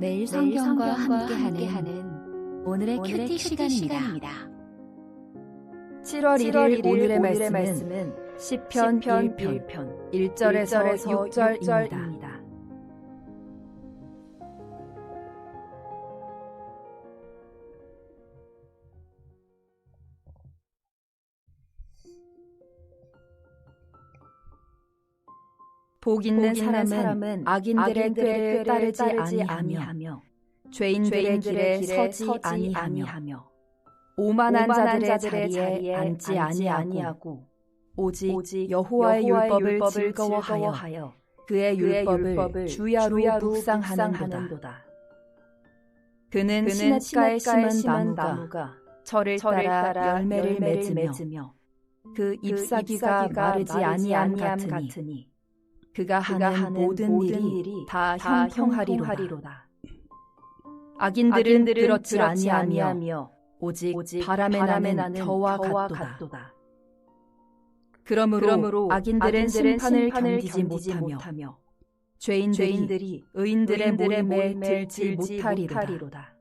매일 성경과 함께하는 오늘의 큐티 시간입니다. 7월 1일 오늘의 말씀은 시편 1편 1절에서 6절입니다. 복 있는 사람은 악인들의 꾀를 따르지 아니하며 죄인들의 길에 서지 아니하며 오만한 자들의 자리에 앉지 아니하고 오직 여호와의 율법을 즐거워하여 그의 율법을 주야로 묵상하는도다. 그는 시냇가에 심은 나무가 철을 따라 열매를 맺으며 그 잎사귀가 마르지 아니함 같으니 그가 하는 모든 일이 다 형통하리로다. 악인들은 그렇지 아니하며 오직 바람에 나는 겨와 같도다. 그러므로 악인들은 심판을 견디지 못하며 죄인들이 의인들의 모임에 들지 못하리로다.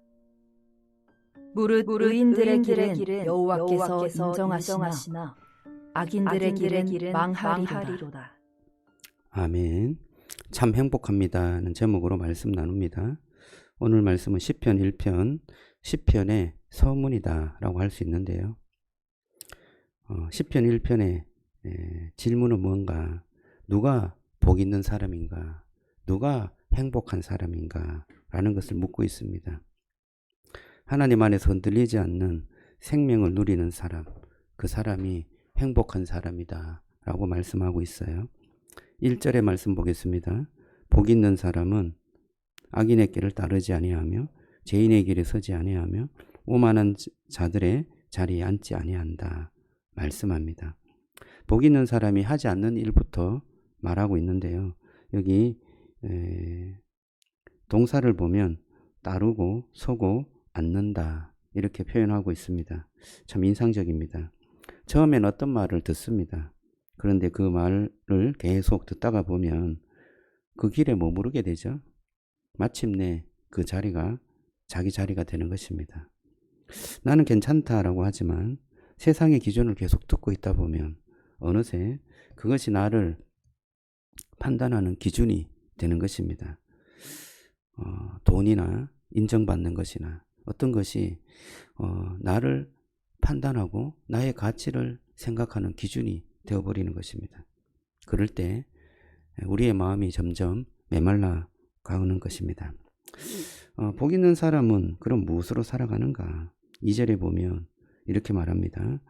무릇 의인들의 길은 여호와께서 인정하시나 악인들의 길은 망하리로다. 아멘. 참 행복합니다는 제목으로 말씀 나눕니다. 오늘 말씀은 시편 1편, 시편의 서문이다라고 할 수 있는데요. 시편 1편의 질문은 뭔가? 누가 복 있는 사람인가? 누가 행복한 사람인가? 라는 것을 묻고 있습니다. 하나님 안에서 흔들리지 않는 생명을 누리는 사람, 그 사람이 행복한 사람이다 라고 말씀하고 있어요. 1절의 말씀 보겠습니다. 복 있는 사람은 악인의 길을 따르지 아니하며 죄인의 길에 서지 아니하며 오만한 자들의 자리에 앉지 아니한다 말씀합니다. 복 있는 사람이 하지 않는 일부터 말하고 있는데요. 여기 동사를 보면 따르고 서고 앉는다 이렇게 표현하고 있습니다. 참 인상적입니다. 처음엔 어떤 말을 듣습니다. 그런데 그 말을 계속 듣다가 보면 그 길에 머무르게 되죠. 마침내 그 자리가 자기 자리가 되는 것입니다. 나는 괜찮다라고 하지만 세상의 기준을 계속 듣고 있다 보면 어느새 그것이 나를 판단하는 기준이 되는 것입니다. 돈이나 인정받는 것이나 어떤 것이 나를 판단하고 나의 가치를 생각하는 기준이 되어버리는 것입니다. 그럴 때 우리의 마음이 점점 메말라 가는 것입니다. 복 있는 사람은 그럼 무엇으로 살아가는가? 2절에 보면 이렇게 말합니다.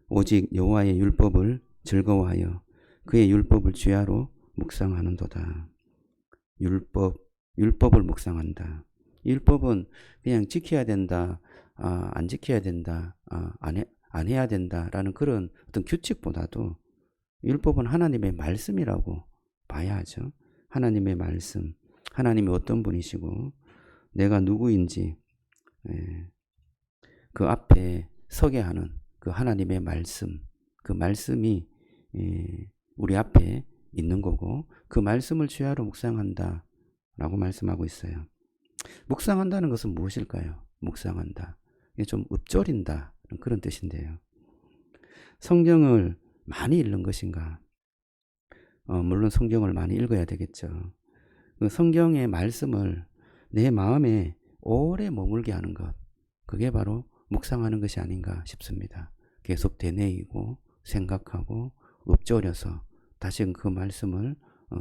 오직 여호와의 율법을 즐거워하여 그의 율법을 주야로 묵상하는도다. 율법을 묵상한다. 율법은 그냥 지켜야 된다, 안 지켜야 된다, 안 해야 된다라는 그런 어떤 규칙보다도 율법은 하나님의 말씀이라고 봐야 하죠. 하나님의 말씀, 하나님이 어떤 분이시고 내가 누구인지 그 앞에 서게 하는 그 하나님의 말씀, 그 말씀이 우리 앞에 있는 거고 그 말씀을 주야로 묵상한다 라고 말씀하고 있어요. 묵상한다는 것은 무엇일까요? 묵상한다. 이게 좀 읊조린다 그런 뜻인데요. 성경을 많이 읽는 것인가? 물론 성경을 많이 읽어야 되겠죠. 그 성경의 말씀을 내 마음에 오래 머물게 하는 것, 그게 바로 묵상하는 것이 아닌가 싶습니다. 계속 되뇌이고 생각하고 읊조려서 다시금 그 말씀을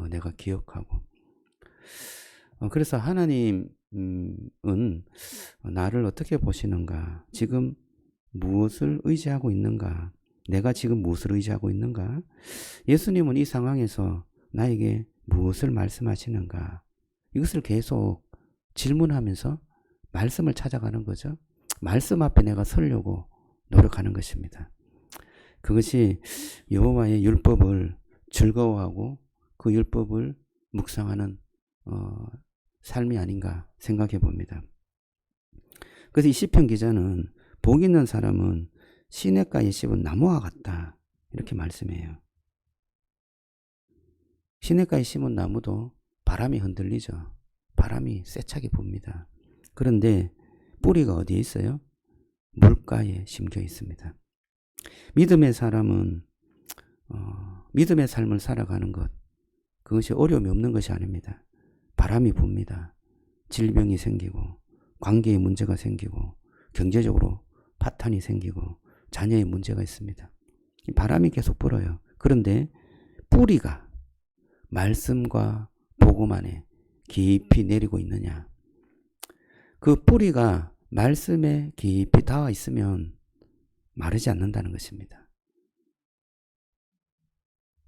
내가 기억하고 그래서 하나님은 나를 어떻게 보시는가? 지금 무엇을 의지하고 있는가? 내가 지금 무엇을 의지하고 있는가? 예수님은 이 상황에서 나에게 무엇을 말씀하시는가? 이것을 계속 질문하면서 말씀을 찾아가는 거죠. 말씀 앞에 내가 서려고 노력하는 것입니다. 그것이 여호와의 율법을 즐거워하고 그 율법을 묵상하는 삶이 아닌가 생각해 봅니다. 그래서 이 시편 기자는 복 있는 사람은 시냇가에 심은 나무와 같다 이렇게 말씀해요. 시냇가에 심은 나무도 바람이 흔들리죠. 바람이 세차게 붑니다. 그런데 뿌리가 어디에 있어요? 물가에 심겨 있습니다. 믿음의 사람은 믿음의 삶을 살아가는 것, 그것이 어려움이 없는 것이 아닙니다. 바람이 붑니다. 질병이 생기고 관계에 문제가 생기고 경제적으로 파탄이 생기고 자녀의 문제가 있습니다. 바람이 계속 불어요. 그런데 뿌리가 말씀과 복음 안에 깊이 내리고 있느냐, 그 뿌리가 말씀에 깊이 닿아 있으면 마르지 않는다는 것입니다.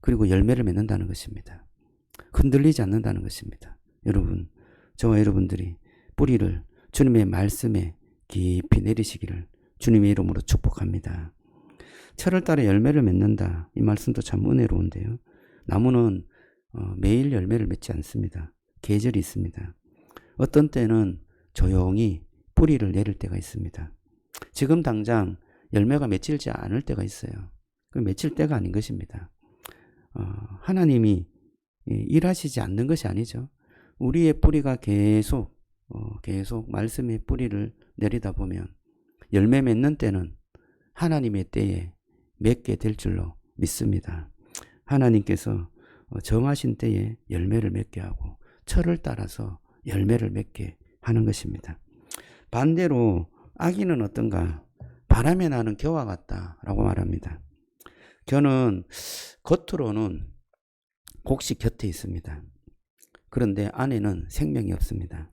그리고 열매를 맺는다는 것입니다. 흔들리지 않는다는 것입니다. 여러분, 저와 여러분들이 뿌리를 주님의 말씀에 깊이 내리시기를 주님의 이름으로 축복합니다. 철을 따라 열매를 맺는다. 이 말씀도 참 은혜로운데요. 나무는 매일 열매를 맺지 않습니다. 계절이 있습니다. 어떤 때는 조용히 뿌리를 내릴 때가 있습니다. 지금 당장 열매가 맺힐지 않을 때가 있어요. 그 맺힐 때가 아닌 것입니다. 하나님이 일하시지 않는 것이 아니죠. 우리의 뿌리가 계속 말씀의 뿌리를 내리다 보면 열매 맺는 때는 하나님의 때에 맺게 될 줄로 믿습니다. 하나님께서 정하신 때에 열매를 맺게 하고 철을 따라서 열매를 맺게 하는 것입니다. 반대로 악인은 어떤가? 바람에 나는 겨와 같다라고 말합니다. 겨는 겉으로는 곡식 곁에 있습니다. 그런데 안에는 생명이 없습니다.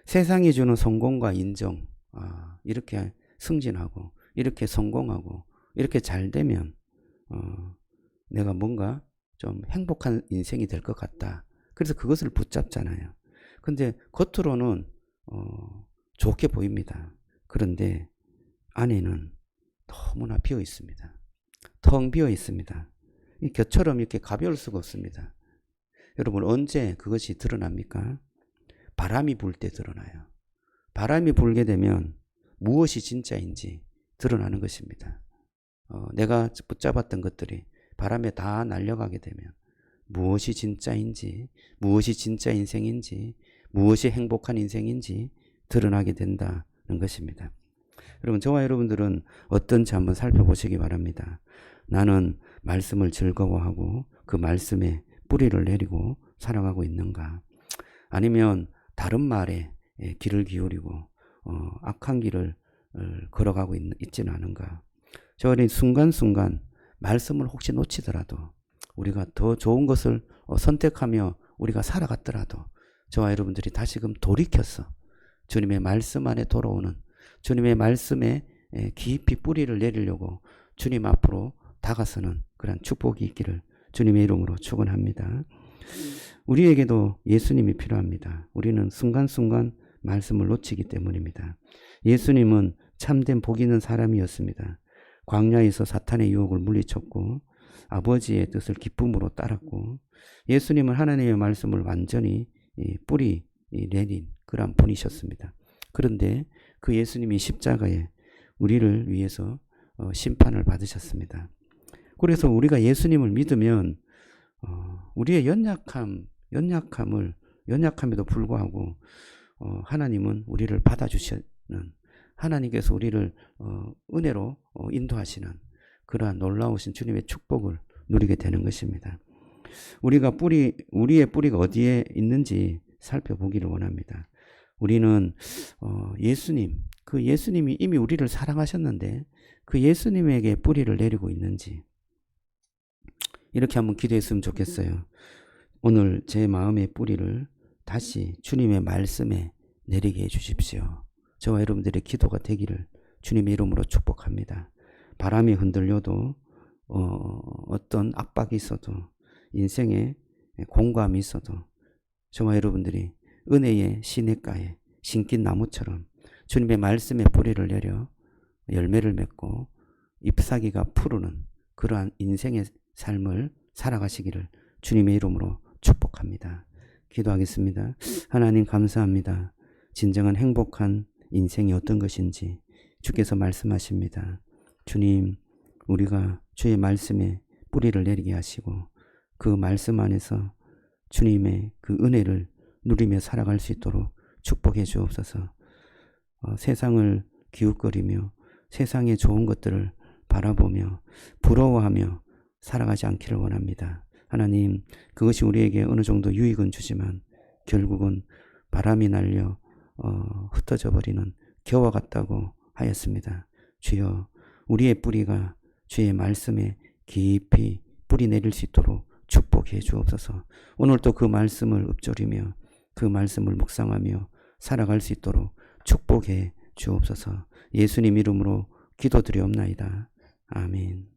세상이 주는 성공과 인정, 이렇게 승진하고 이렇게 성공하고 이렇게 잘 되면 내가 뭔가 좀 행복한 인생이 될 것 같다. 그래서 그것을 붙잡잖아요. 근데 겉으로는 좋게 보입니다. 그런데 안에는 너무나 비어 있습니다. 텅 비어 있습니다. 이 곁처럼 이렇게 가벼울 수가 없습니다. 여러분, 언제 그것이 드러납니까? 바람이 불 때 드러나요. 바람이 불게 되면 무엇이 진짜인지 드러나는 것입니다. 내가 붙잡았던 것들이 바람에 다 날려가게 되면 무엇이 진짜인지, 무엇이 진짜 인생인지, 무엇이 행복한 인생인지 드러나게 된다는 것입니다. 여러분, 저와 여러분들은 어떤지 한번 살펴보시기 바랍니다. 나는 말씀을 즐거워하고 그 말씀에 뿌리를 내리고 살아가고 있는가? 아니면 다른 말에 귀를 기울이고 악한 길을 걸어가고 있지는 않은가? 저는 순간순간 말씀을 혹시 놓치더라도 우리가 더 좋은 것을 선택하며 우리가 살아갔더라도 저와 여러분들이 다시금 돌이켜서 주님의 말씀 안에 돌아오는, 주님의 말씀에 깊이 뿌리를 내리려고 주님 앞으로 다가서는 그런 축복이 있기를 주님의 이름으로 축원합니다. 우리에게도 예수님이 필요합니다. 우리는 순간순간 말씀을 놓치기 때문입니다. 예수님은 참된 복 있는 사람이었습니다. 광야에서 사탄의 유혹을 물리쳤고 아버지의 뜻을 기쁨으로 따랐고, 예수님은 하나님의 말씀을 완전히 뿌리 내린 그런 분이셨습니다. 그런데 그 예수님이 십자가에 우리를 위해서 심판을 받으셨습니다. 그래서 우리가 예수님을 믿으면 우리의 연약함에도 불구하고 하나님은 우리를 받아주시는, 하나님께서 우리를 은혜로 인도하시는 그러한 놀라우신 주님의 축복을 누리게 되는 것입니다. 우리의 뿌리가 어디에 있는지 살펴보기를 원합니다. 우리는 예수님, 그 예수님이 이미 우리를 사랑하셨는데 그 예수님에게 뿌리를 내리고 있는지 이렇게 한번 기도했으면 좋겠어요. 오늘 제 마음의 뿌리를 다시 주님의 말씀에 내리게 해주십시오. 저와 여러분들의 기도가 되기를 주님의 이름으로 축복합니다. 바람이 흔들려도 어떤 압박이 있어도 인생에 공감이 있어도 저와 여러분들이 은혜의 시냇가에 심긴 나무처럼 주님의 말씀에 뿌리를 내려 열매를 맺고 잎사귀가 푸르는 그러한 인생의 삶을 살아가시기를 주님의 이름으로 축복합니다. 기도하겠습니다. 하나님, 감사합니다. 진정한 행복한 인생이 어떤 것인지 주께서 말씀하십니다. 주님, 우리가 주의 말씀에 뿌리를 내리게 하시고 그 말씀 안에서 주님의 그 은혜를 누리며 살아갈 수 있도록 축복해 주옵소서. 세상을 기웃거리며 세상의 좋은 것들을 바라보며 부러워하며 살아가지 않기를 원합니다. 하나님, 그것이 우리에게 어느 정도 유익은 주지만 결국은 바람이 날려 흩어져 버리는 겨와 같다고 하였습니다. 주여, 우리의 뿌리가 주의 말씀에 깊이 뿌리 내릴 수 있도록 축복해 주옵소서. 오늘도 그 말씀을 읊조리며 그 말씀을 묵상하며 살아갈 수 있도록 축복해 주옵소서. 예수님 이름으로 기도드리옵나이다. 아멘.